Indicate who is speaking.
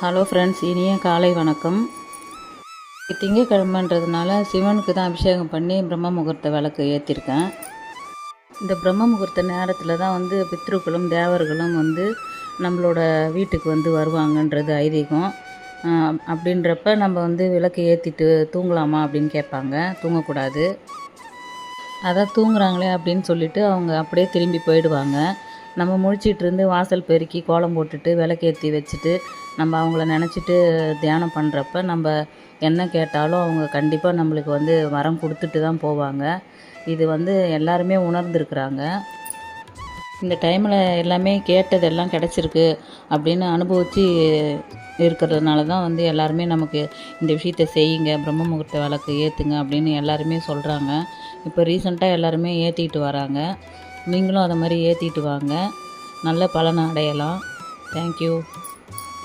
Speaker 1: Hello friends, இனிய காலை வணக்கம். திங்கக்கிழமைன்றதுனால சிவனுக்கு தான் அபிஷேகம் பண்ணி பிரம்ம முகூர்த்த விளக்கு ஏற்றிருக்கேன். இந்த பிரம்ம முகூர்த்த நேரத்தில் தான் பித்ருக்களும் தேவர்களும் நம்மளோட வீட்டுக்கு வருவாங்கன்றது ஐதீகம். அப்படின்றப்ப நம்ம விளக்கு ஏற்றிட்டு தூங்கலாமா அப்படின்னு கேட்பாங்க. தூங்கக்கூடாது. அதான் தூங்குறாங்களே அப்படின்னு சொல்லிட்டு அவங்க அப்படியே திரும்பி போயிடுவாங்க. நம்ம முழிச்சிட்டு இருந்து வாசல் பெருக்கி கோலம் போட்டுட்டு விளக்கேற்றி வச்சுட்டு நம்ம அவங்கள நினச்சிட்டு தியானம் பண்ணுறப்ப நம்ம என்ன கேட்டாலும் அவங்க கண்டிப்பாக நம்மளுக்கு வரம் கொடுத்துட்டு தான் போவாங்க. இது எல்லாருமே உணர்ந்துருக்குறாங்க. இந்த டைமில் எல்லாமே கேட்டதெல்லாம் கிடச்சிருக்கு அப்படின்னு அனுபவித்து இருக்கிறதுனால தான் எல்லாருமே நமக்கு இந்த விஷயத்தை செய்யுங்க, பிரம்ம முகூர்த்த விளக்கு ஏற்றுங்க அப்படின்னு எல்லாருமே சொல்கிறாங்க. இப்போ ரீசெண்டாக எல்லாருமே ஏற்றிட்டு வராங்க. நீங்களும் அதை மாதிரி ஏற்றிட்டு வாங்க. நல்ல பலனை அடையலாம். தேங்க்யூ.